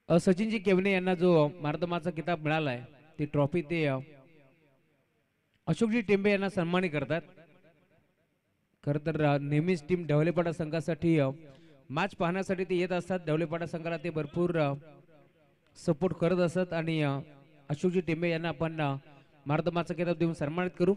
सचिनजी केवने यांना जो मारदमाचा किताब मिळालाय ती ट्रॉफी ते अशोकजी टेंबे यांना सन्मानित करतात। खर तर नेहमीच टीम ढवळेपाडा संघासाठी मॅच पाहण्यासाठी ते येत असतात। ढवळेपाडा संघाला ते भरपूर सपोर्ट करत असत आणि अशोकजी टेंबे यांना आपण मारदमाचा किताब देऊन सन्मानित करू।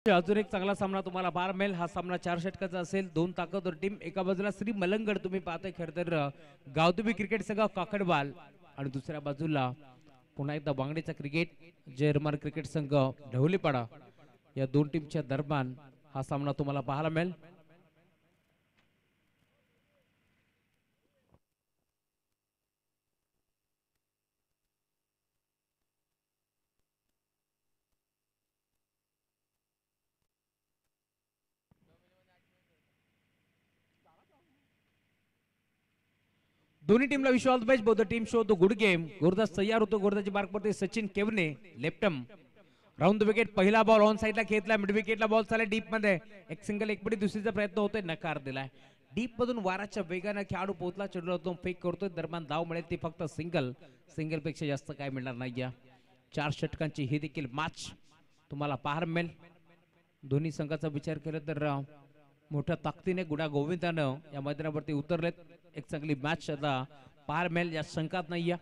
अजून एक चांगला सामना तुम्हाला पाहायला मिळेल। हा सामना 4 षटकाचा असेल। दोन ताकदवर टीम, एका बाजूला श्री मलंगड तुम्ही पाहताय खर तर गावदेवी क्रिकेट संघ काकडवाल आणि दुसऱ्या बाजूला पुन्हा एकदा बांगडीचा क्रिकेट जयरमार क्रिकेट संघ ढवलीपाडा। या दोन टीमच्या दरम्यान हा सामना तुम्हाला पाहायला मिळेल। दोन्ही टीमला wish all the best. Both the team show the good game. गोरदास तयार होतो। गोरदाची मार्क पडते सचिन केवने लेफ्टम राऊंड द विकेट। पहिला बॉल ऑन साइडला घेतला, मिड विकेटला बॉल चालला डीप मध्ये, एक सिंगल एक पडी दुसरीचा प्रयत्न होतोय, नकार दिलाय। डीप मधून वाराच्या वेगाने खेळाडू पोहोचला, चेंडूला फेक करतोय, दरम्यान धाव मिळेल ती फक्त सिंगल। सिंगल पेक्षा जास्त काय मिळणार नाही। 4 षटकांची ही देखील मॅच तुम्हाला पाहायला मिळेल। दोन्ही संघाचा विचार केला तर मोठ्या ताकदीने गुडा गोविंदानं या मैदानावरती उतरलेत। एक चांगली मॅच आता पाहायला मिळेल या संघात नाही।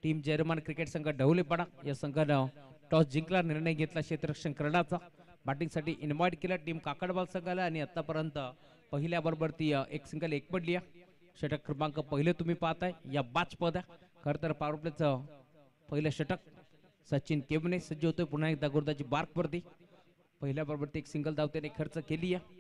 टीम जयरमान क्रिकेट संघ ढवलीपाडा या संघानं टॉस जिंकला, निर्णय घेतला क्षेत्ररक्षण करण्याचा। बॅटिंगसाठी इन्व्हाइट केला टीम काकडवाल संघाला आणि आतापर्यंत पहिल्या बरोबरती एक सिंगल एक पडली। षटक क्रमांक पहिले तुम्ही पाहताय या मॅच मध्ये। खरं तर पॉवर प्लेचं पहिलं षटक सचिन केवने सज्ज होतोय पुन्हा एकदा गुरदाची बार्क वरती। पहिल्या बरोबरती एक सिंगल धाव त्याने खर्च केली आहे।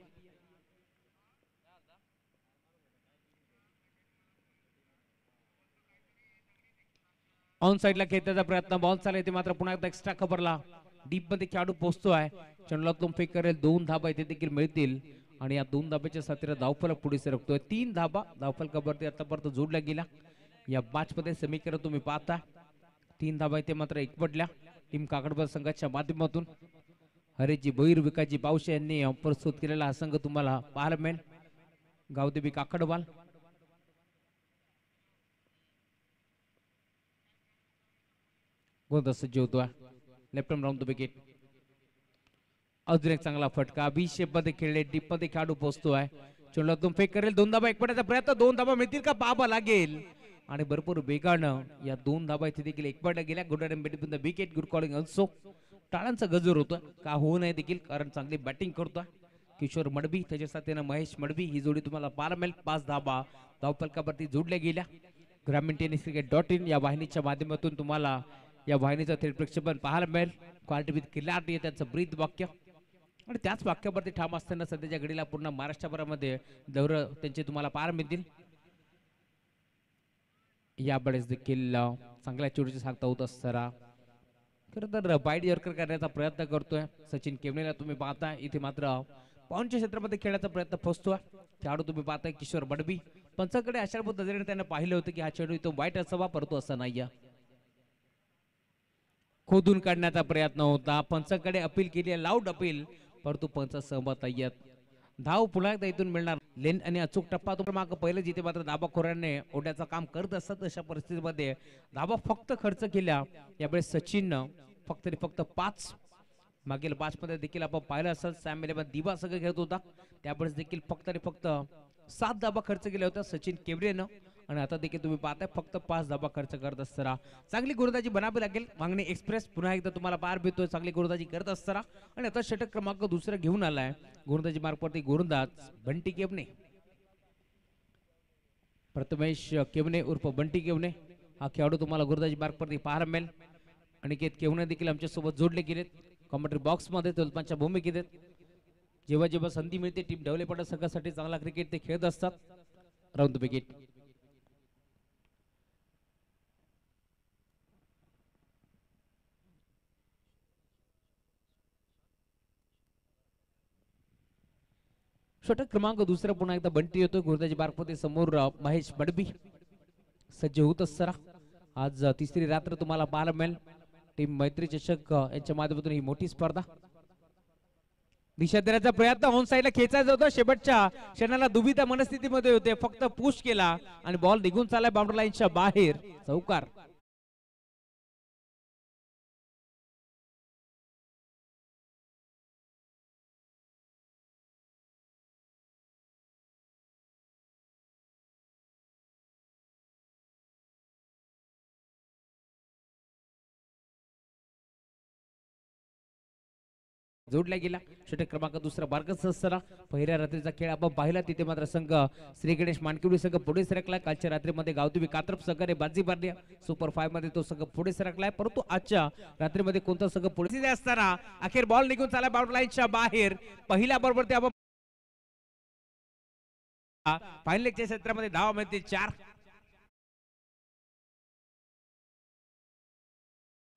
ऑन साइडला खेळण्याचा प्रयत्न, बॉल चालला येते मात्र पुन्हा एकदा एक्स्ट्रा खबरला डीप मध्ये खेळाडू पोहोचतोय, चेंडूला फेक करेल, 2 धाबा इथे देखील मिळतील आणि या 2 धाब्याच्या साथीला धावफलक पुढे सरकतोय। 3 धाबा धावफलकावरती आतापर्यंत जोडल्या गेल्या। या मॅच मध्ये समीकरण तुम्ही पाहता 3 धाबा इथे मात्र एक पडल्या टीम काकडवाल संघाच्या माध्यमातून। हरेजी भैर विकाजी पावशे यांनी प्रस्तुत केलेला हा संघ तुम्हाला पाहायला मिळेल। गावदेवी काकडवाल गोलंदाज सज्ज होतोय, left arm round the wicket. अजून एक चांगला फटका, बी शेप मध्ये खेळले, डीप मध्ये खेळाडू पोहोचतोय, चेंडूला फेक करेल, 2 धाबा एक पडायचा प्रयत्न, 2 धाबा मिळतील का पाहावा लागेल आणि भरपूर वेगानं या 2 धाबा इथे देखील एक पडल्या गेल्या। Good run between the wicket, good calling also. टाळांचा गजर होतोय का होऊ नये देखील, कारण चांगली बॅटिंग करतोय किशोर मडबी, त्याच्या साथीने महेश मडबी ही जोडी तुम्हाला पाहायला मिळेल। 5 धाबा धावफलकावरती जोडल्या गेल्या। ग्रामीण टेनिस क्रिकेट.in या वाहिनीच्या माध्यमातून तुम्हाला या वाहिनीचं थेट प्रक्षेपण पाहायला मिळेल. क्वालिटी विथ क्लॅरिटी त्यांचं ब्रीद वाक्य आणि त्याच वाक्यावरती ठाम असताना सध्याच्या घडीला पूर्ण महाराष्ट्रभरामध्ये दौरे त्यांचे तुम्हाला पाहायला मिळतील. यावेळेस देखील चांगल्या चोरीची सांगता होत असताना खरं तर बाईट यॉर्कर करण्याचा प्रयत्न करतोय सचिन केवनेला तुम्ही पाहता. इथे मात्र पाऊंडच्या क्षेत्रामध्ये खेळण्याचा प्रयत्न फसतोय. खेळाडू तुम्ही पाहताय किशोर बडबी. पंचांकडे आशाभूत नजरेने त्यांना पाहिलं होतं की हा चेंडू इथं वाईट असावा, परंतु असा नाही. खोदून काढण्याचा प्रयत्न होता. पंचांकडे अपील केली, लाऊड अपील, परंतु पंच सहमत नाहीयेत. धाव पुन्हा एकदा इथून मिळणार. लेन आणि अचूक टप्पा तो माग पहिलं जिथे मात्र दाबाखोऱ्याने ओढ्याचं काम करत असतात अशा परिस्थितीमध्ये धाबा फक्त खर्च केल्या. यावेळेस सचिन फक्त 5 मागील 5 मध्ये देखील आपण पाहिलं असेल सॅम इलेव्हन दिवा सगळं घेत होता. त्यावेळेस देखील फक्त 7 धाबा खर्च केल्या होत्या सचिन केवरेनं आणि आता देखील तुम्ही पाहताय फक्त 5 धाबा खर्च करत असताना चांगली गोलंदाजी बनावी लागेल. मागणी एक्सप्रेस पुन्हा एकदा तुम्हाला पार भेटतोय चांगली गोलंदाजी करत असताना आणि आता षटक क्रमांक दुसरा घेऊन आलाय गोलंदाजी मार्गवरती गोलंदाज बंटी केवने. प्रथमेश केवने उर्फ बंटी केवने हा खेळाडू तुम्हाला गोलंदाजी मार्गवरती पाहायला मिळेल. अनिकेत केवने देखील आमच्यासोबत जोडले गेलेत कॉमेंट्री बॉक्स मध्ये तुलपांच्या भूमिकेत आहेत. जेव्हा जेव्हा संधी मिळते टीम डेव्हलपमेंट संघासाठी चांगला क्रिकेट ते खेळत असतात. Round the wicket. षटक क्रमांक दुसरा पुन्हा एकदा बंटी येतोय गोलंदाजी मार्गवरती समोर महेश बडबी सज्ज होत असताना आज तिसरी रात्र तुम्हाला पाहायला मिळेल. टीम मैत्री चषक यांच्या माध्यमातून ही मोठी स्पर्धा दिशा देण्याचा प्रयत्न ऑन साईडला खेचायचा होता. शेवटच्या क्षणाला दुविधा मनस्थितीमध्ये होते. फक्त पुश केला आणि बॉल निघून चालला बाउंड्री लाईनच्या बाहेर. चौकार. जोडला गेला. षटक क्रमांक दुसरा मार्गस्थ असताना पहिल्या रात्रीचा खेळ आपण पाहिला. तिथे मात्र संघ श्री गणेश मानकिवडी संघ पुढे सरकला. कालच्या रात्रीमध्ये गावदेवी कात्रप संघाने बाजी मारली. सुपर 5 मध्ये तो संघ पुढे सरकलाय, परंतु आजच्या रात्रीमध्ये कोणता संघ पुढे असताना अखेर बॉल निघून चालला बाउंड्री लाईनच्या बाहेर. पहिल्या बरोबर ते आपण पहिल्याच्या क्षेत्रामध्ये धावा मिळतील 4.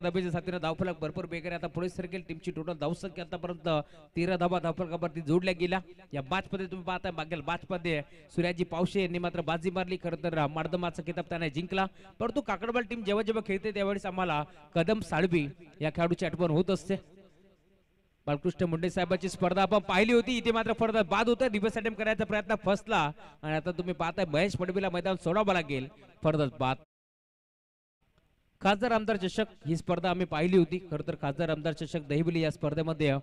धाब्याच्या साथीने धावफलक भरपूर बेगाने आता पुढे सरकेल. टीमची टोटल धावसंख्या आतापर्यंत 13 धाबा धावफलकावरती जोडल्या गेल्या. या बॅच मध्ये तुम्ही पाहताय मागील बॅच मध्ये सूर्याजी पावशे यांनी मात्र बाजी मारली. खरं तर मार्दमाचा किताब त्याने जिंकला, परंतु काकडवाल टीम जेव्हा जेव्हा खेळते त्यावेळेस आम्हाला कदम साळवी या खेळाडूची आठवण होत असते. बालकृष्ण मुंडे साहेबांची स्पर्धा आपण पाहिली होती. इथे मात्र फरदा बाद होता. रिव्हर्स अटेम्प्ट करायचा प्रयत्न फसला आणि आता तुम्ही पाहताय महेश पडवीला मैदान सोडावं लागेल. फरदा बाद. खासदार आमदार चषक ही स्पर्धा आम्ही पाहिली होती. खरं तर खासदार आमदार चषक दहिवली या स्पर्धेमध्ये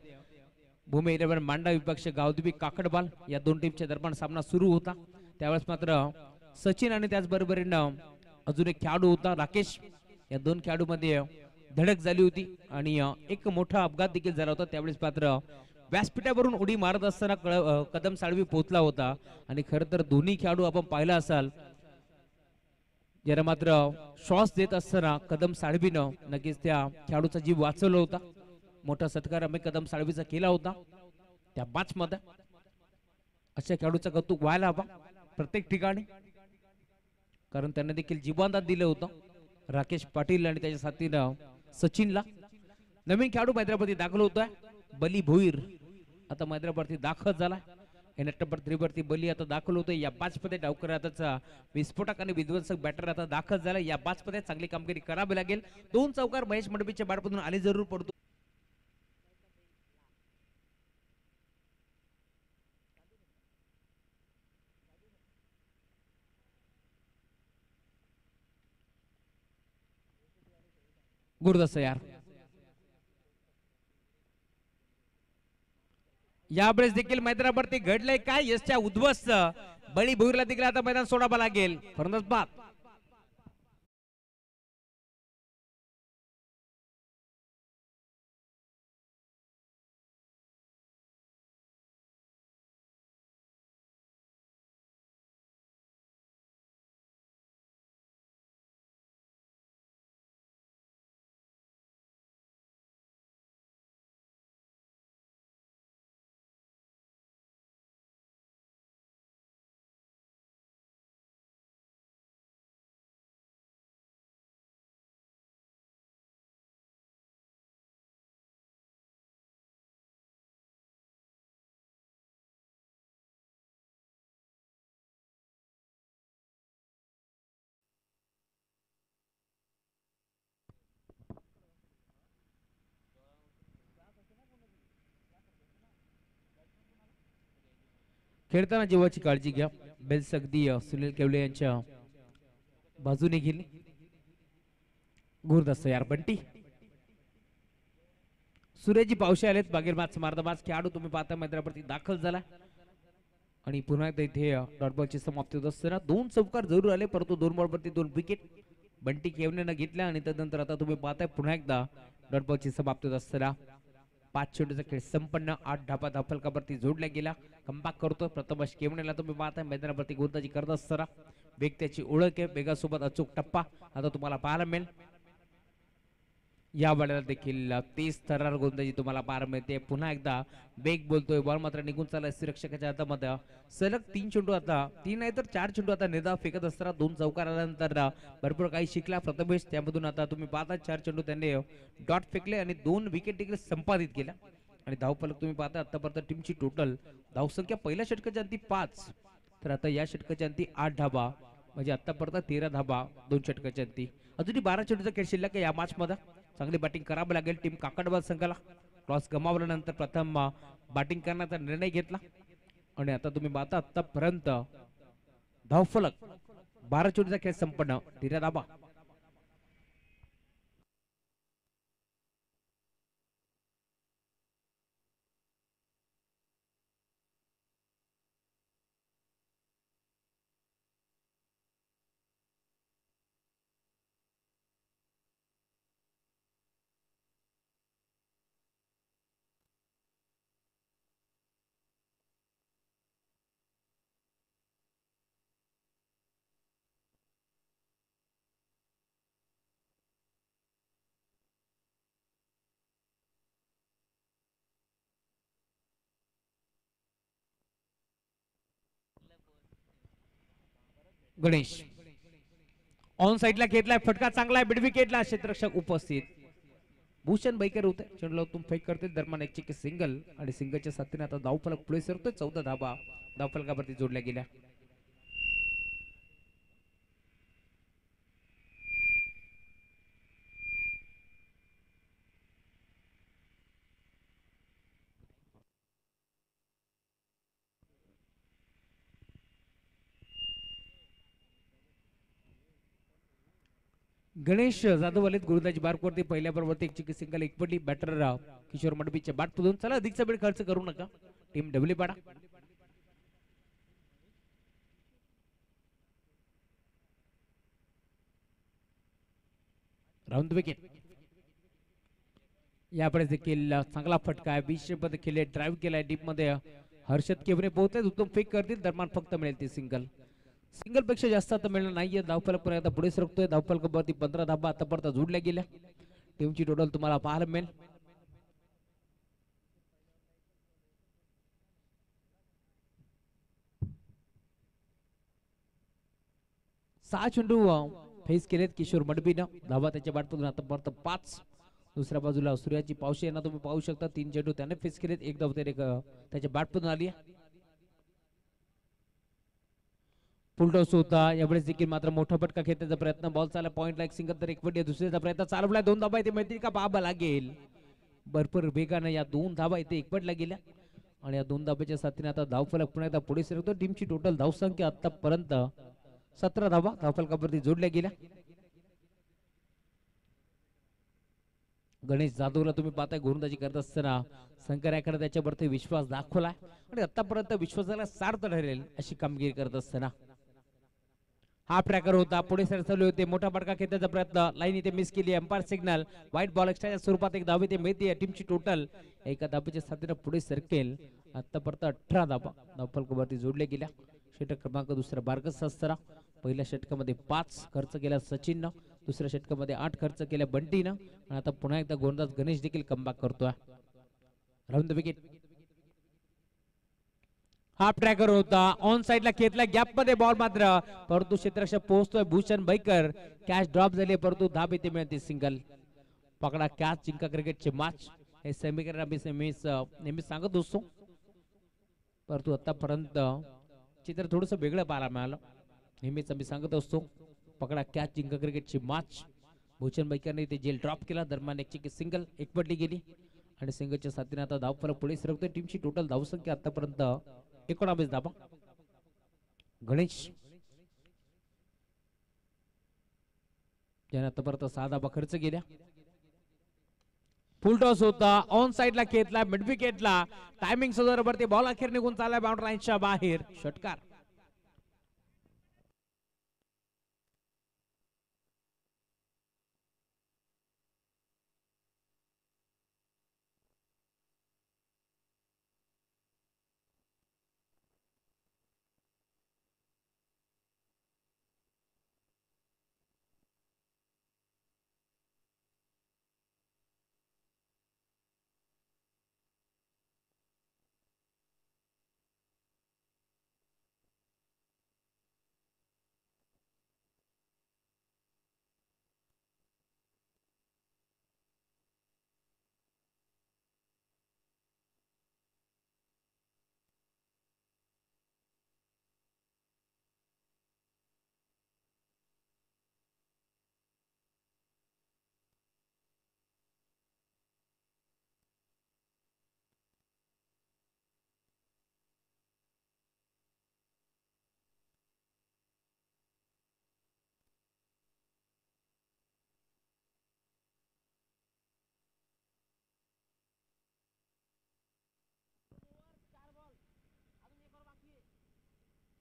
भूमी 11 मांडा विपक्ष गावदेवी काकडबाल या दोन टीमच्या दरम्यान सामना सुरू होता. त्यावेळेस मात्र सचिन आणि त्याचबरोबरीनं अजून एक खेळाडू होता राकेश, या दोन खेळाडूमध्ये धडक झाली होती आणि एक मोठा अपघात देखील झाला होता. त्यावेळेस मात्र व्यासपीठावरून उडी मारत असताना कदम साळवी पोहोचला होता आणि खरं तर दोन्ही खेळाडू आपण पाहिला असाल ज्याला मात्र श्वास देत असताना कदम साळवीनं नक्कीच त्या खेळाडूचा जीव वाचवला होता. मोठा सत्कार आम्ही कदम साळवीचा केला होता त्या मॅच मध्ये. अशा खेळाडूचं कौतुक व्हायला हवा प्रत्येक ठिकाणी, कारण त्यांना देखील जीवनदान दिलं होतं राकेश पाटील आणि त्याच्या साथीनं सचिनला. नवीन खेळाडू मैदानावरती दाखल होतोय बली भोईर, आता मैदानावरती दाखल झाला. नंबर 3 वरती बली आता दाखल होतोय. या बॅच मध्ये डावकर आताचा विस्फोटक आणि विध्वंसक बॅटर आता दाखल झाला. या बॅच मध्ये चांगली कामगिरी करावी लागेल. 2 चौकार महेश मंडपीच्या बॅटमधून आले जरूर पडतो. गुरुदास यार यावेळेस देखील मैदानावरती घडलंय काय, यशच्या उद्ध्वस्त बळी भोईरला देखील आता मैदान सोडावं लागेल. फरंदाज बाद. खेळताना जीवाची काळजी घ्या. बेल्स अगदी सुनील केवले यांच्या बाजूने गेली. गुरदास तयार. बंटी सूर्यजी पावशे आलेत. बागेर माच मार्दमाच खेळाडू तुम्ही पाहता मैदानावरती दाखल झाला आणि पुन्हा एकदा इथे डॉट बॉलची समाप्ती होत असताना 2 चौकार जरूर आले, परंतु 2 बॉलवरती 2 विकेट बंटी केवनेनं घेतल्या आणि त्यानंतर आता तुम्ही पाहताय पुन्हा एकदा डॉट बॉलची समाप्ती होत असताना 5 चेंडूचा खेळ संपन्न. 8 धाबा धावफलकावरती जोडल्या गेला. कमबॅक करतो प्रथमश केवनेला तुम्ही पाहताय मैदानावरती गोलंदाजी करत असताना. वेग त्याची ओळख आहे, वेगासोबत अचूक टप्पा आता तुम्हाला पाहायला मिळेल. या वेळेला देखील तेज थरार गोलंदाजी तुम्हाला पाहायला मिळते. पुन्हा एकदा वेग बोलतोय, बॉल मात्र निघून चालला श्रीरक्षकाच्या हातामध्ये. सलग 3 चेंडू आता 3 नाही तर 4 चेंडू आता निर्धाव फेकत असताना 2 चौकार आल्यानंतर भरपूर काही शिकला प्रथमेश. त्यामधून आता तुम्ही पाहता 4 चेंडू त्यांनी डॉट फेकले आणि 2 विकेट देखील संपादित केल्या आणि धावफलक तुम्ही पाहता आतापर्यंत टीमची टोटल धावसंख्या पहिल्या षटकाच्या अंती 5, तर आता या षटकाच्या अंती 8 धाबा, म्हणजे आतापर्यंत 13 धाबा 2 षटकाच्या अंती. अजूनही 12 चेंडूचा खेळ शिल्लक आहे या मॅच मध्ये. चांगली बॅटिंग करावी लागेल टीम काकडबाद संघाला. टॉस गमावल्यानंतर प्रथम बॅटिंग करण्याचा निर्णय घेतला आणि आता तुम्ही पाहता आतापर्यंत धावफलक 12 चेंडूचा खेळ संपन्न, 13 धाबा. गणेश ऑन साइडला घेतलाय, फटका चांगला आहे, मिड विकेटला क्षेत्ररक्षक उपस्थित. भूषण बैकर होते चेंडूला तुम फेक करते दरम्यान एक चिकी सिंगल आणि सिंगलच्या साथीने आता धावफलक पुढे सरतोय. 14 धाबा धावफलकावरती जोडल्या गेल्या. गणेश जाधव आलेत गोलंदाजी बारकोवरती. पहिल्या बरोबरती एक चिकी सिंगल, एक पडली. बॅटर किशोर मडबीच्या बॅट पुढून. चला अधिकचा वेळ खर्च करू नका, टीम डबली पाडा. Round wicket. यापुढे देखील चांगला फटका आहे. 20 मध्ये खेळले, ड्राईव्ह केलाय डीप मध्ये. हर्षद केवरे पोहोचते, उत्तम फेक करतील दरम्यान फक्त मिळेल ती सिंगल. सिंगल पेक्षा जास्त आता मिळणार नाहीये. धावफलक पर्यंत पुढे सरकतोय. धावफलकावरती 15 धाबा आतापर्यंत जोडल्या गेल्या. टीमची टोटल तुम्हाला पाहायला मिळेल. सहा चेंडू फेस केलेत किशोर मडबीनं. धाबा त्याच्या बॅटमधून आतापर्यंत 5. दुसऱ्या बाजूला सूर्याची पावशे यांना तुम्ही पाहू शकता. 3 चेंडू त्याने फेस केलेत, एक धाव त्याच्या बॅटमधून आली आहे. फुलटॉस होता यावेळेस देखील मात्र मोठा फटका खेळण्याचा प्रयत्न. बॉल चालला पॉइंटला, एक सिंगल तर एक पट. दुसऱ्याचा प्रयत्न चालवलाय, 2 धाबा इथे मिळतील का पाहावं लागेल. भरपूर वेगानं या 2 धाबा इथे एकपटला गेल्या आणि या 2 धाब्याच्या साथीने आता धावफलक पुन्हा एकदा पुढे सरकतो. टीमची टोटल धावसंख्या आतापर्यंत 17 धाबा धावफलकावरती जोडल्या गेल्या. गणेश जाधवला तुम्ही पाहताय गोलंदाजी करत असताना शंकराकडे त्याच्यावरती विश्वास दाखवलाय आणि आतापर्यंत विश्वासाला सार्थ ठरेल अशी कामगिरी करत असताना हा ट्रॅकर होता. पुढे सरसवले होते, मोठा फटका खेळण्याचा प्रयत्न, लाईन इथे मिस केली. अंपायर सिग्नल, व्हाईट बॉल एक्स्ट्राच्या स्वरूपात एक धाव इथे मिळते. टीमची टोटल एका धाबेच्या साथीने पुढे सरकेल. आतापर्यंत 18 धाबा धावफलकावरती जोडल्या गेल्या. षटक क्रमांक दुसरा बारकस असताना पहिल्या षटकामध्ये 5 खर्च केला सचिननं, दुसऱ्या षटकामध्ये 8 खर्च केल्या बंटीनं आणि आता पुन्हा एकदा गोलंदाज गणेश देखील कमबॅक करतोय. Round the wicket. Half tracker होता, ऑन साइडला घेतला, गॅप मध्ये बॉल मात्र, परंतु क्षेत्ररक्षक पोहोचतोय. भूषण बैकर कॅच ड्रॉप झाली, परंतु धाब येते मिळते सिंगल. पकडा कॅच जिंका क्रिकेटचे मॅच हे समीकरण आम्ही नेहमी सांगत असतो, परंतु आतापर्यंत चित्र थोडंसं वेगळं पाहायला मिळालं. नेहमीच आम्ही सांगत असतो पकडा कॅच जिंका क्रिकेटची मॅच. भूषण बैकरने ते जेल ड्रॉप केला, दरम्यान एक सिंगल एक पडली गेली आणि सिंगलच्या साथीने आता धावफलक पुढे सरकतोय. टीमची टोटल धावसंख्या आतापर्यंत 19 धाबा. गणेश ज्याने आतापर्यंत 6 धाबा खर्च केल्या. फुल टॉस होता, ऑन साइडला घेतला, मिड विकेटला टायमिंग सुधारवरती बॉल अखेर निघून चालला बाउंड्री लाईनच्या बाहेर. षटकार.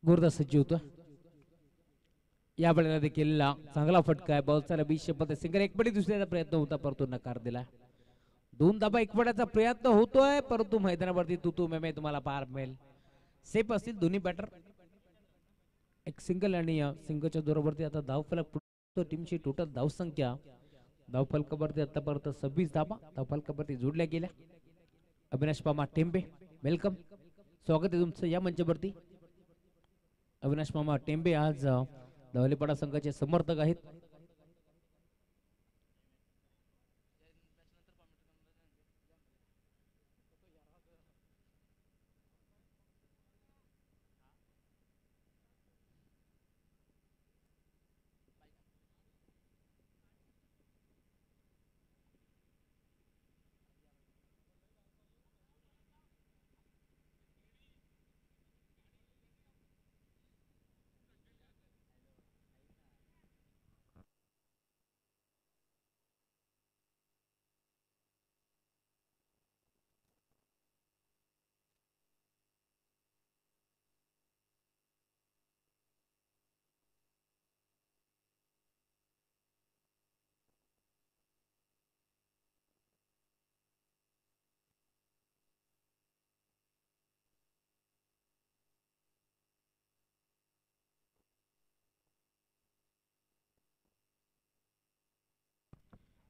गुरुदास सज्ज होतो. या वेळेला देखील चांगला फटका आहे. बॉलचा 20 पद सिंगल एकपडी दुसऱ्याचा प्रयत्न होता परंतु नकार दिला. 2 धाबा एकपड्याचा प्रयत्न होतोय परंतु मैदानावरती तू मे तुम्हाला पार मिळेल. सेफ असतील दोन्ही बॅटर. एक सिंगल आणि सिंगलच्या जोरावरती आता धावफलक टीमची टोटल धावसंख्या धावफलकावरती आतापर्यंत 26 धाबा धावफलकावरती जोडल्या गेल्या. अविनाश मामा टेंबे वेलकम, स्वागत आहे तुमचं या मंचावरती. अविनाश मामा टेंबे आज धवलेपाडा संघाचे समर्थक आहेत.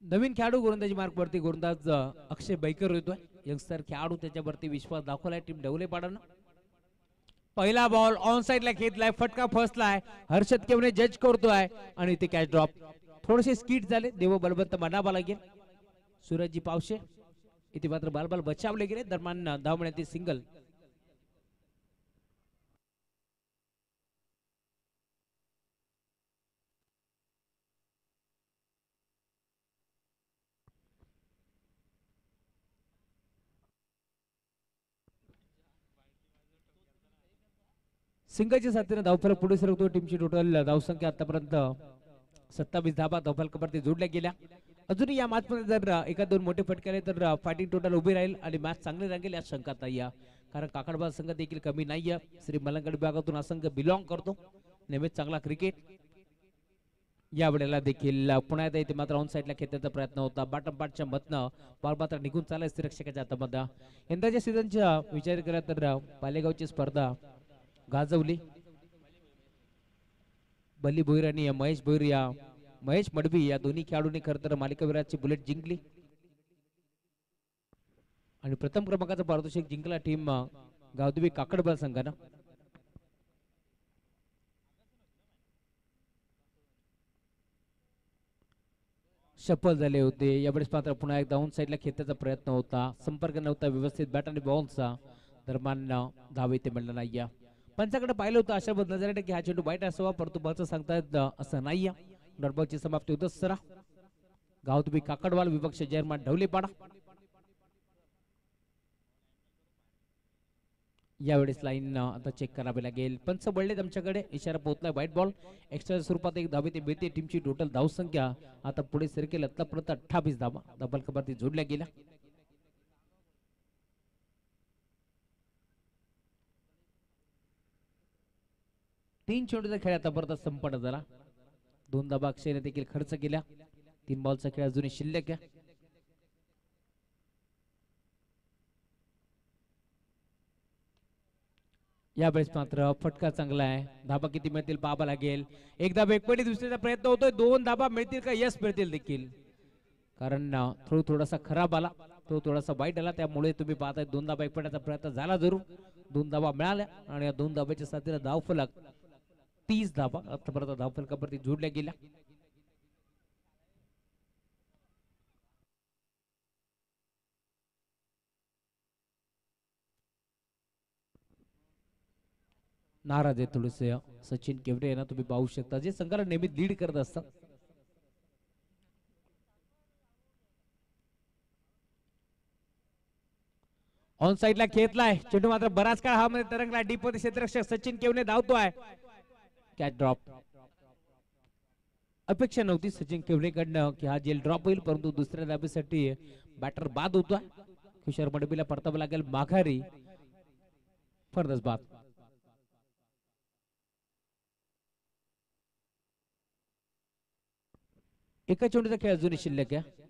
नवीन खेळाडू गोलंदाजी मार्कवरती गोलंदाज अक्षय बैकर येतोय. यंगस्टर खेळाडू त्याच्यावरती विश्वास दाखवलाय टीम ढवलेपाडानं. पहिला बॉल ऑन साइडला घेतलाय, फटका फसलाय. हर्षद केवने जज करतोय आणि ते कॅच ड्रॉप. थोडेसे स्किट झाले. देव बलवंत मनाबा लागेल. सूरजजी पावशे इथे मात्र बाल बचावले गेले. दरम्यान धावण्यातील सिंगल. सिंगलच्या साथीने धावफलक पुढे सरकतो. टीमची टोटल धावसंख्या आतापर्यंत 27 धाबा धावफलकावरती जोडल्या गेल्या. अजूनही या मॅच मध्ये जर एखाद दोन मोठे फटके आले तर फायटिंग टोटल उभी राहील आणि मॅच चांगली रंगेल या शंकात नाही. कारण काकडबाज संघ देखील कमी नाहीये. श्री मलंगड विभागातून हा संघ बिलॉंग करतो. नेहमीच चांगला क्रिकेट. या वेळेला देखील पुन्हा एकदा इथे मात्र ऑन साइडला खेळण्याचा प्रयत्न होता. बॉटम पार्टच्या मधनं बॉल मात्र निघून चालला रक्षकाच्या हातामध्ये. यंदाच्या सीझनचा विचार केला तर पालेगावची स्पर्धा गाजवली. बल्ली भोईर आणि महेश भोईर या महेश मडवी या दोन्ही खेळाडूंनी खरं तर मालिकावीराची बुलेट जिंकली आणि प्रथम क्रमांकाचा पारितोषिक जिंकला टीम गावदेवी काकडबाल संघानं. सफल झाले होते. यावेळेस मात्र पुन्हा एकदा ऑन साइडला खेळण्याचा प्रयत्न होता. संपर्क नव्हता व्यवस्थित बॅट आणि बॉलचा. दरम्यान धाव इथे मिळाला नाही. पंचाकडे पाहिलं होतं अशा नजरेने की हा चेंडू वाईट असावा परंतु बॉलचं सांगतायत असं नाही. डॉटबॉलची समाप्ती होत सरा. गावदेवी काकडवाल विपक्ष चेअरमॅन ढवलेपाडा. यावेळेस लाईन आता चेक करावी लागेल. पंच बळलेत आमच्याकडे, इशारा पोहोचलाय व्हाईट बॉल. एक्स्ट्रा स्वरूपात एक धाबे ते मिळते. टीमची टोटल धावसंख्या आता पुढे सरकेल आतापर्यंत 28 धावा डबल कबरती जोडल्या गेल्या. तीन चेंडूचा खेळ आतापर्यंत संपन्न झाला. 2 धाबा अक्षयने देखील खर्च केल्या. 3 बॉलचा खेळ अजूनही शिल्लक आहे. यावेळेस मात्र फटका चांगला आहे. धाबा किती मिळतील पाहावा लागेल. एक धाबा एकपटी दुसऱ्याचा प्रयत्न होतोय. 2 धाबा मिळतील का? यस मिळतील देखील, कारण थ्रो थोडासा खराब आला, तो थोडासा वाईट आला, त्यामुळे तुम्ही पाहताय 2 धाबा एकपटाचा प्रयत्न झाला जरूर. 2 धाबा मिळाल्या आणि या 2 धाब्याच्या साथीला धावफलक 30 धाबा आतापर्यंत धावफलकावरती जोडल्या गेल्या. नाराज आहे थोडेसे सचिन केवरे ना, तुम्ही पाहू शकता जे संघाला नेहमी लीड करत असतात. ऑन साइडला खेळलाय चेंडू, मात्र बराच काळ हवामध्ये तरंगला. डीप मध्ये क्षेत्ररक्षक सचिन केवने धावतोय. Catch drop. अपेक्षा नव्हती सचिन केवरेकडनं की हा जेल ड्रॉप होईल, परंतु दुसऱ्या धाबेसाठी बॅटर बाद होतोय. किशोर मडबीला परतावं लागेल माघारी. फर्दस बाद. एका चेंडूचा खेळ अजूनही शिल्लक आहे.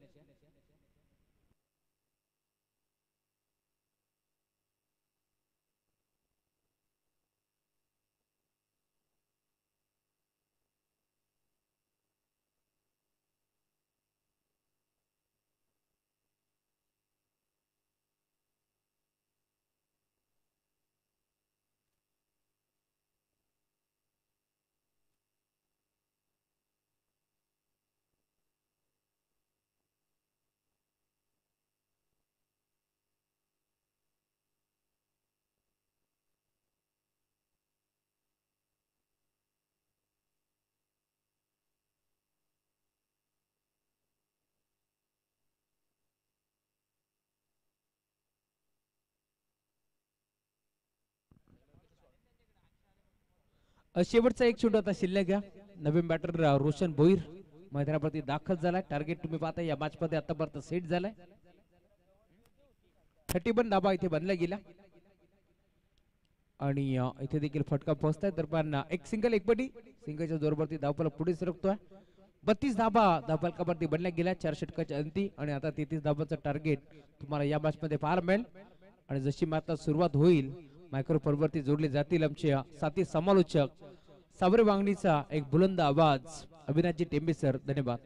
शेवटचा एक चेंडू आता शिल्लक आहे. नवीन बॅटर रोशन भोईर मैदानावरती दाखल झालाय. टार्गेट तुम्ही पाहता या मॅच मध्ये आतापर्यंत सेट झालाय. 31 धाबा इथे बनल्या गेल्या आणि इथे देखील फटका पोहोचताय. दरम्यान एक सिंगल एकपटी सिंगलच्या जोरवरती धावफलक पुढे सरकतोय. 32 धाबा धावफलकावरती बनल्या गेल्या 4 षटकाच्या अंती आणि आता 33 धाबाचं टार्गेट तुम्हाला या मॅच मध्ये पाहायला मिळेल. आणि जशी मात्र सुरुवात होईल मायक्रोफोन वरती जोडले जातील आमचे साथी समालोचक. साबरे वांगणीचा एक बुलंद आवाज अविनाशजी टेंबे सर. धन्यवाद.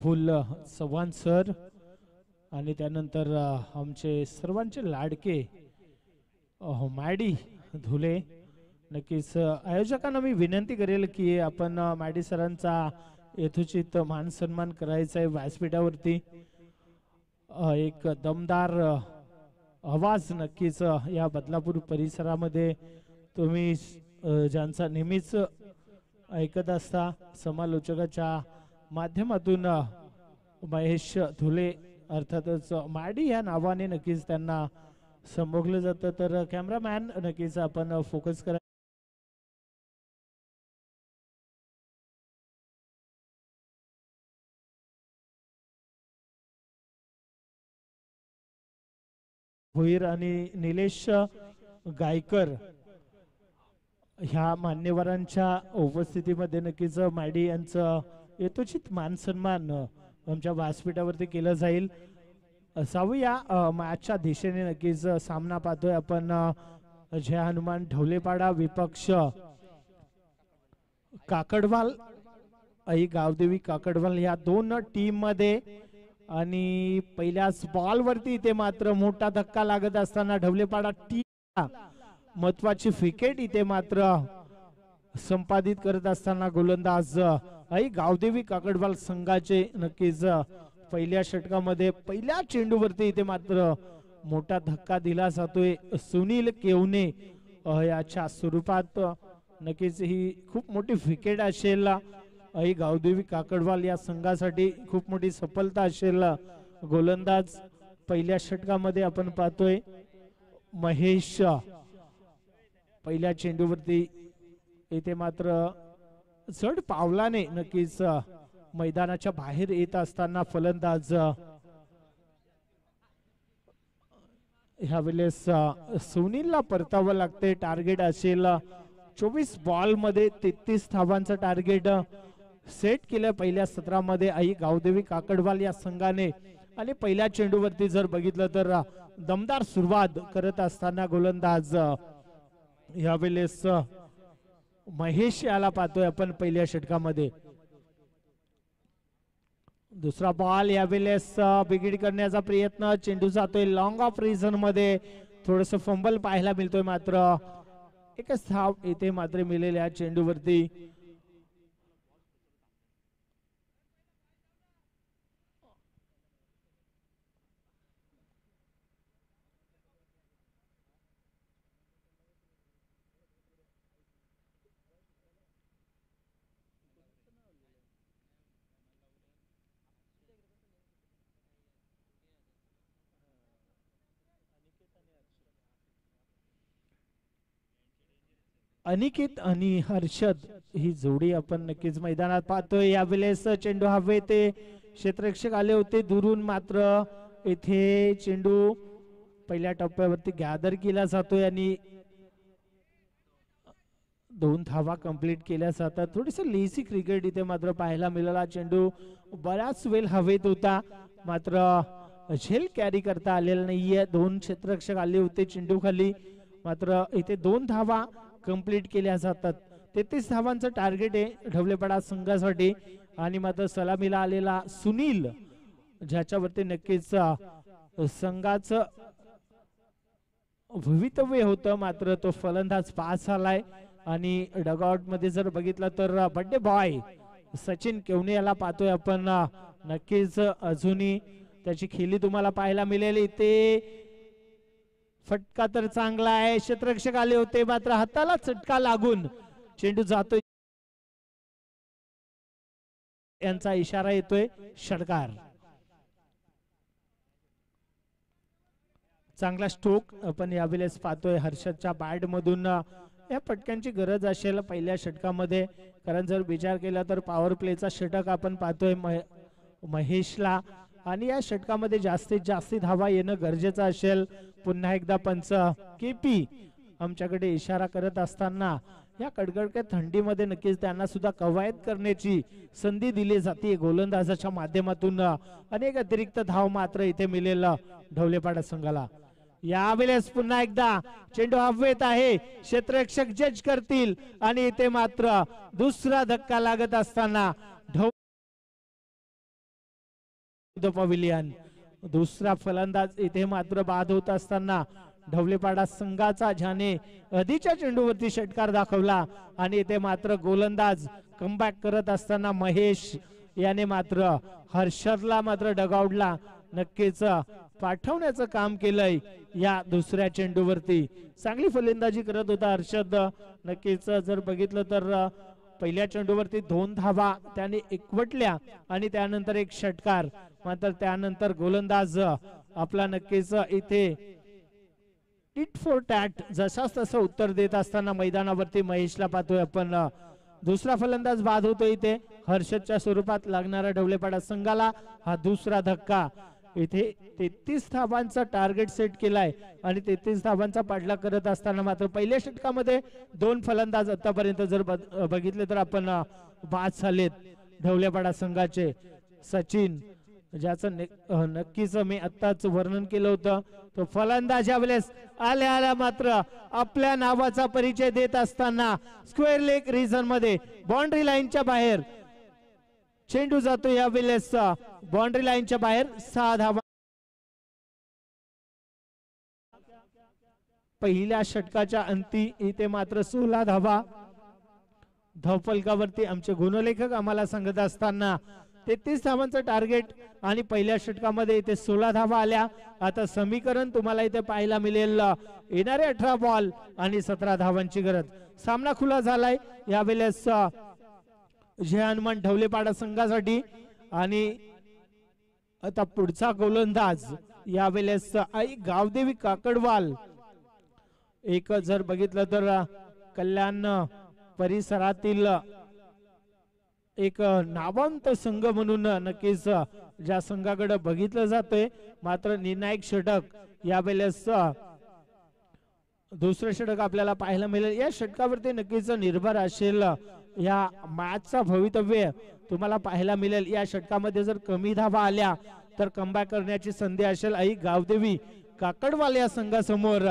फुल चव्हाण सर आणि त्यानंतर आमचे सर्वांचे लाडके मॅडी धुले. नक्कीच आयोजकांना मी विनंती करेल की आपण मॅडी सरांचा यथोचित मान सन्मान करायचा आहे व्यासपीठावरती. एक दमदार आवाज नक्कीच या बदलापूर परिसरामध्ये तुम्ही ज्यांचा नेहमीच ऐकत असता समालोचकाच्या माध्यमातून महेश धुले अर्थातच मॅडी या नावाने नक्कीच त्यांना संबोधलं जातं. तर कॅमेरामॅन नक्कीच आपण फोकस करा. भोईर आणि निलेश गायकर ह्या मान्यवरांच्या उपस्थितीमध्ये नक्कीच मॅडी यांचं यथोचित मान सन्मान आमच्या व्यासपीठावरती केलं जाईल. जाऊया मॅचच्या दिशेने. नक्कीच सामना पाहतोय आपण जय हनुमान ढवलेपाडा विपक्ष काकडवाल आई गावदेवी काकडवाल या दोन टीम मध्ये. आणि पहिल्याच बॉल वरती इथे मात्र मोठा धक्का लागत असताना ढवलेपाडा टीम महत्वाची विकेट इथे मात्र संपादित करत असताना गोलंदाज आई गावदेवी काकडवाल संघाचे नक्कीच पहिल्या षटकामध्ये पहिल्या चेंडूवरती इथे मात्र मोठा धक्का दिला जातोय. सुनील केवने याच्या स्वरूपात नक्कीच ही खूप मोठी विकेट असेल. आई गावदेवी काकडवाल या संघासाठी खूप मोठी सफलता असेल. गोलंदाज पहिल्या षटकामध्ये आपण पाहतोय महेश पहिल्या चेंडूवरती इथे मात्र जड पावलाने नक्कीच मैदानाच्या बाहेर येत असताना फलंदाज ह्या वेळेस सुनीलला परतावं लागते. टार्गेट असेल 24 बॉल मध्ये 33 धावांचं टार्गेट सेट केलं पहिल्या सत्रामध्ये आई गावदेवी काकडवाल या संघाने. आणि पहिल्या चेंडूवरती जर बघितलं तर दमदार सुरुवात करत असताना गोलंदाज यावेळेस महेश याला पाहतोय आपण पहिल्या षटकामध्ये. दुसरा बॉल यावेळेस बिघीड करण्याचा प्रयत्न. चेंडू जातोय लॉंग ऑफ रिझन मध्ये. थोडस फंबल पाहायला मिळतोय मात्र एकच धाव इथे मात्र मिळेल्या चेंडूवरती. अनिकेत आणि हर्षद ही जोडी आपण नक्कीच मैदानात पाहतोय. यावेळेस चेंडू हवे ते क्षेत्ररक्षक आले होते दुरून मात्र इथे चेंडू पहिल्या टप्प्यावरती गॅदर केला जातोय आणि 2 धावा कंप्लीट केल्या जातात. थोडीस लेझी क्रिकेट इथे मात्र पाहायला मिळाला. चेंडू बराच वेळ हवेत होता मात्र झेल कॅरी करता आलेला नाहीये. 2 क्षेत्ररक्षक आले होते चेंडू खाली मात्र इथे 2 धावा कंप्लीट केल्या जातात. 33 धावांचं टार्गेट आहे ढवलेपाडा संघासाठी. आणि मात्र सलामीला आलेला सुनील ज्याच्यावरती नक्कीच संघाचं भवितव्य होतं मात्र तो फलंदाज पास झालाय. आणि डगआउट मध्ये जर बघितलं तर बड्डे बॉय सचिन केवने याला पाहतोय आपण. नक्कीच अजूनही त्याची खेळी तुम्हाला पाहायला मिळेल. इथे फटका तर चांगला आहे. क्षेत्ररक्षक आले होते मात्र हाताला चटका लागून चेंडू जातोय. यांचा इशारा येतोय षटकार. चांगला स्ट्रोक आपण यावेळेस पाहतोय हर्षदच्या बॅट मधून. या फटक्यांची गरज असेल पहिल्या षटकामध्ये कारण जर विचार केला तर पॉवर प्लेचा षटक आपण पाहतोय महेशला. आणि या षटकामध्ये जास्तीत जास्त धावा येणं गरजेचं असेल. पुन्हा एकदा पंच केपी आमच्याकडे इशारा करत असताना या कडकडक्या थंडीमध्ये नक्कीच त्यांना सुद्धा कवायत करण्याची संधी दिली जाते गोलंदाजाच्या माध्यमातून. अनेक अतिरिक्त धाव मात्र इथे मिळेल ढवलेपाडा संघाला. यावेळेस पुन्हा एकदा चेंडू हवेत आहे. क्षेत्ररक्षक जज करतील आणि इथे मात्र दुसरा धक्का लागत असताना द पवेलियन. दुसरा फलंदाज इथे मात्र बाद होत असताना ढवलेपाडा संघाचा ज्याने आधीच्या चेंडूवरती षटकार दाखवला आणि इथे मात्र गोलंदाज कमबॅक करत असताना महेश याने मात्र हर्षदला मात्र डगआउटला नक्कीच पाठवण्याचं काम केलंय. या दुसऱ्या चेंडूवरती चांगली फलंदाजी करत होता हर्षद. नक्कीच जर बघितलं तर पहिल्या चेंडूवरती 2 धावा त्याने एकवटल्या आणि त्यानंतर एक षटकार. मात्र त्यानंतर गोलंदाज आपला नक्कीच इथे टिट फॉर टॅट जसाच तसं उत्तर देत असताना मैदानावरती महेशला पाहतोय आपण. दुसरा फलंदाज बाद होतो इथे हर्षदच्या स्वरूपात लागणारा ढवलेपाडा संघाला हा दुसरा धक्का. इथे 33 धावांचा टार्गेट सेट केलाय आणि 33 धावांचा पाठलाग करत असताना मात्र पहिल्या षटकामध्ये 2 फलंदाज आतापर्यंत जर बघितले तर आपण बाद झालेत ढवलेपाडा संघाचे. सचिन ज्याचं नक्कीच मी आत्ताच वर्णन केलं होतं तो फलंदाज यावेळेस आल्या मात्र आपल्या नावाचा परिचय देत असताना स्क्वेअर लेग रिजन मध्ये बाउंड्री लाईनच्या बाहेर चेंडू जातो. यावेळेस बाउंड्री लाईनच्या बाहेर 6 धावा. पहिल्या षटकाच्या अंती इथे मात्र 16 धावा धावफलकावरती आमचे गुणलेखक आम्हाला सांगत असताना 33 धावांचं टार्गेट आणि पहिल्या षटकामध्ये इथे 16 धावा आल्या. आता समीकरण तुम्हाला इथे पाहायला मिळेल येणारे 18 बॉल आणि 17 धावांची गरज. सामना खुला झालाय यावेळेस जय हनुमान ढवलेपाडा संघासाठी आणि आता पुढचा गोलंदाज यावेळेस आई गावदेवी काकडवाल. एक जर बघितलं तर कल्याण परिसरातील एक नामवंत संघ म्हणून नक्कीच ज्या संघाकडे बघितलं जातंय. मात्र निर्णायक षटक यावेळेस दुसरं षटक आपल्याला पाहायला मिळेल. या षटकावरती नक्कीच निर्भर असेल या मॅचचा भवितव्य तुम्हाला पाहायला मिळेल. या षटकामध्ये जर कमी धावा आल्या तर कमबॅक करण्याची संधी असेल आई गावदेवी काकडवाल या संघासमोर.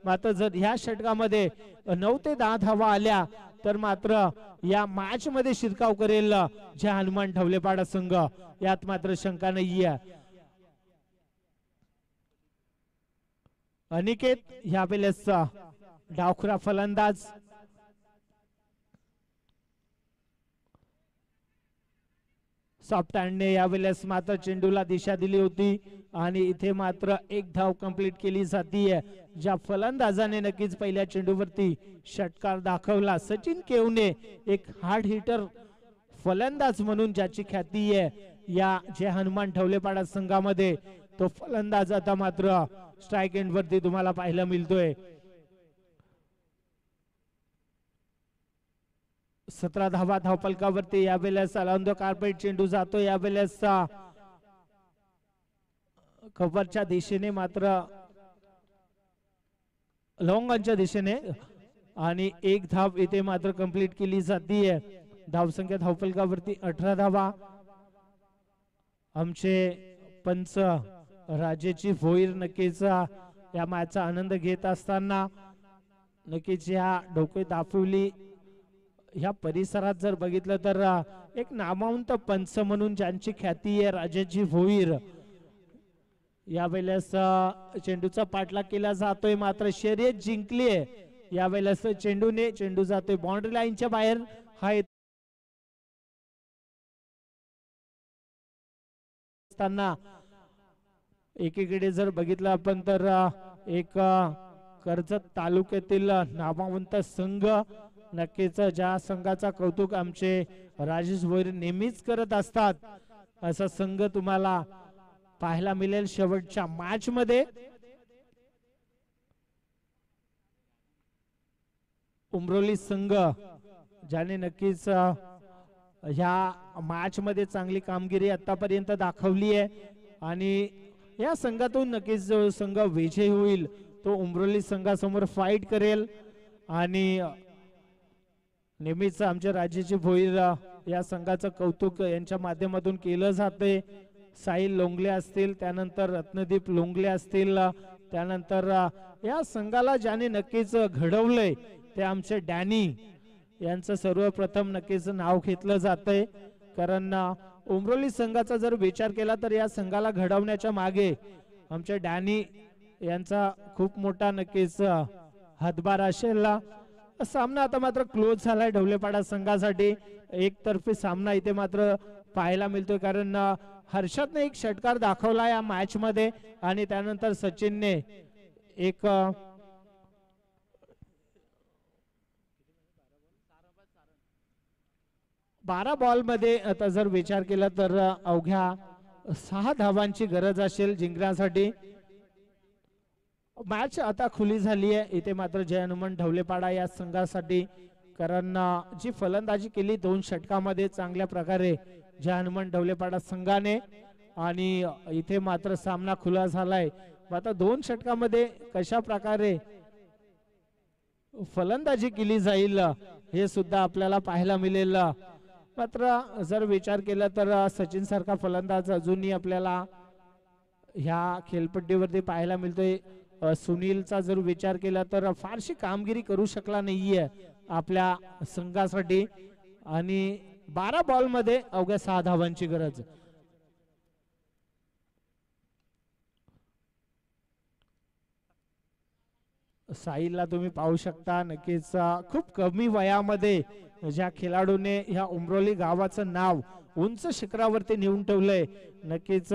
मात्र जर ह्या षटकामध्ये 9 ते 10 धावा आल्या तर मात्र या मॅच मध्ये शिरकाव करेल जय हनुमान ढवलेपाडा संघ. यात मात्र शंका नाहीये. अनिकेत यावेळेस डावखुरा फलंदाज. सॉफ्ट हँडने यावेळेस मात्र चेंडूला दिशा दिली होती आणि इथे मात्र 1 धाव कंप्लीट केली जातीये. ज्या फलंदाजाने नक्कीच पहिल्या चेंडूवरती षटकार दाखवला सचिन केवने एक हार्ड हिटर फलंदाज म्हणून ज्याची ख्याती आहे या जय हनुमान ढवलेपाडा संघामध्ये तो फलंदाज आता मात्र स्ट्राइक एंड वरती तुम्हाला पाहायला मिळतोय. 17 धावा धावफलकावरती यावेळेस अलाउंड कार्पेट चेंडू जातो. यावेळेस कव्हरच्या दिशेने मात्र लॉंगच्या दिशेने आणि 1 धाव इथे मात्र कंप्लीट केली जातीये. धावसंख्या धावफलकावरती 18 धावा. आमचे पंच राजेची भोईर नक्कीच या मॅचचा आनंद घेत असताना नक्कीच या डोके दाफवली ह्या परिसरात जर बघितलं तर एक नामवंत पंच म्हणून ज्यांची ख्याती आहे राजेची भोईर. यावेळेस चेंडूचा पाठलाग केला जातोय मात्र शर्यत जिंकली आहे. यावेळेस चेंडू जातोय बाउंड्री लाईनच्या बाहेर. हा असताना एकीकडे जर बघितलं आपण तर एक कर्जत तालुक्यातील नामवंत संघ नक्कीच ज्या संघाचा कौतुक आमचे राजेश भोईर नेहमीच करत असतात असा संघ तुम्हाला पाहायला मिळेल शेवटच्या मॅच मध्ये. उमरोली संघ ज्याने नक्कीच ह्या मॅच मध्ये चांगली कामगिरी आतापर्यंत दाखवली आहे आणि या संघातून नक्कीच जो संघ विजयी होईल तो उमरोली संघासमोर फाईट करेल. आणि नेहमीच आमच्या राजेची भोईर या संघाचं कौतुक यांच्या माध्यमातून केलं जाते. साहिल लोंगले असतील, त्यानंतर रत्नदीप लोंगले असतील, त्यानंतर या संघाला ज्याने नक्कीच घडवलंय ते आमचे डॅनी यांचं सर्वप्रथम नक्कीच नाव घेतलं जातंय. कारण उमरोली संघाचा जर विचार केला तर या संघाला घडवण्याच्या मागे आमच्या डॅनी यांचा खूप मोठा नक्कीच हातभार असेल. सामना आता मात्र क्लोज झालाय ढवलेपाडा संघासाठी. एकतर्फी सामना इथे मात्र पाहायला मिळतोय, कारण हर्षदने एक षटकार दाखवला या मॅच मध्ये आणि त्यानंतर सचिनने एक 12 बॉल मध्ये आता जर विचार केला तर अवघ्या 6 धावांची गरज असेल जिंकण्यासाठी. मॅच आता खुली झाली आहे इथे मात्र जय हनुमान ढवलेपाडा या संघासाठी, कारण जी फलंदाजी केली 2 षटकामध्ये चांगल्या प्रकारे जय हनुमान ढवलेपाडा संघाने, आणि इथे मात्र सामना खुला झालाय. आता 2 षटकामध्ये कशा प्रकारे फलंदाजी केली जाईल हे सुद्धा आपल्याला पाहायला मिळेल. मात्र जर विचार केला तर सचिन सारखा फलंदाज अजूनही आपल्याला ह्या खेळपट्टीवरती पाहायला मिळतोय. सुनीलचा जर विचार केला तर फारशी कामगिरी करू शकला नाहीये आपल्या संघासाठी, आणि 12 बॉल मध्ये अवघ्या 6 धावांची गरज. साईला तुम्ही पाहू शकता नक्कीच खूप कमी वयामध्ये ज्या खेळाडूने ह्या उमरोली गावाचं नाव उंच शिखरावरती नेऊन ठेवलंय, नक्कीच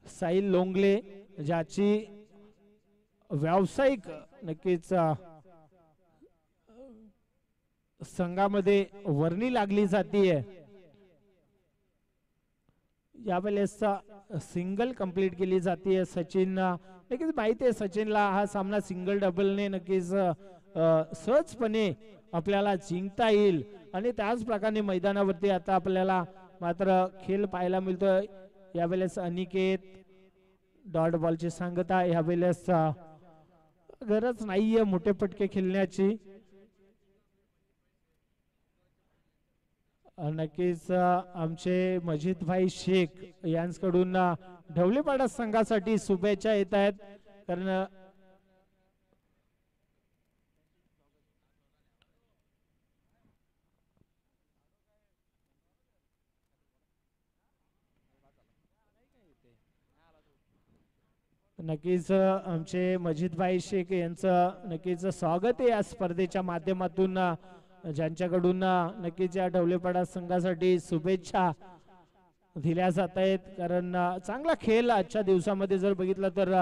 साईल लोंगले, ज्याची व्यावसायिक नक्कीच संघामध्ये वर्णी लागली जातीये. यावेळेस सिंगल कंप्लीट केली जाते. सचिन नक्कीच माहिती आहे सचिनला हा सामना सिंगल डबलने नक्कीच सहजपणे आपल्याला जिंकता येईल, आणि त्याच प्रकारे मैदानावरती आता आपल्याला मात्र खेळ पाहायला मिळतोय. यावेळेस अनिकेत डॉट बॉलची सांगता, यावेळेस गरज नाहीये मोठे फटके खेळण्याची. नक्कीच आमचे मजिद भाई शेख यांच्याकडून ढवलेपाडा संघासाठी शुभेच्छा येत आहेत, कारण नक्कीच आमचे मजिद भाई शेख यांचं नक्कीच स्वागत आहे या स्पर्धेच्या माध्यमातून, ज्यांच्याकडून नक्कीच या ढवलेपाडा संघासाठी शुभेच्छा दिल्या जात आहेत. कारण चांगला खेळ आजच्या दिवसामध्ये जर बघितलं तर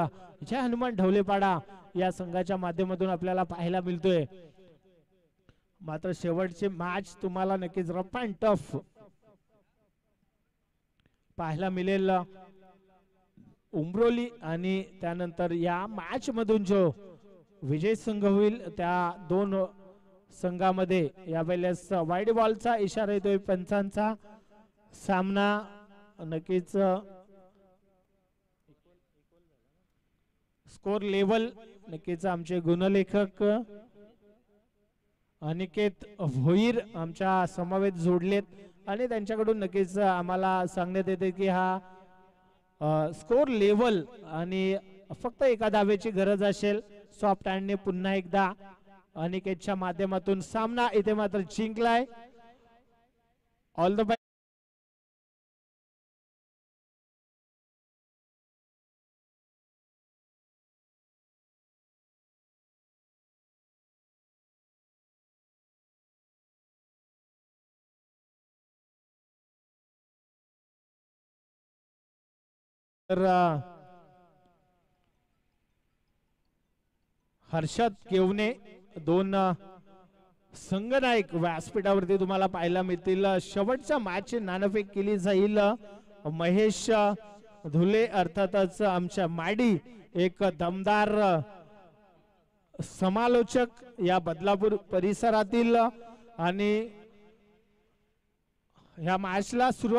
जय हनुमान ढवलेपाडा या संघाच्या माध्यमातून आपल्याला पाहायला मिळतोय. मात्र शेवटचे मॅच तुम्हाला नक्कीच रफ अँड टफ पाहायला मिळेल. उमरोली आणि त्यानंतर या मॅच मधून जो विजय संघ होईल त्या 2 संघामध्ये यावेळेस वाईड बॉलचा इशारा येतोय पंचांचा. सामना नक्कीच स्कोर लेवल नक्कीच आमचे गुणलेखक अनिकेत भोईर आमच्या समवेत जोडलेत, आणि त्यांच्याकडून नक्कीच आम्हाला सांगण्यात येते की हा स्कोर लेवल आणि फक्त एका धावेची गरज असेल. सॉफ्ट हँडने पुन्हा एकदा अनिकेतच्या माध्यमातून सामना इथे मात्र जिंकलाय. All the best. तर हर्षद केवने 2 संघनायक व्यासपीठावरती तुम्हाला पाहायला मिळतील. शेवटच्या मॅचची नाणेफेक केली जाईल. महेश धुले अर्थातच आमच्या माडी एक दमदार समालोचक या बदलापूर परिसरातील, आणि या मॅचला सुरुवात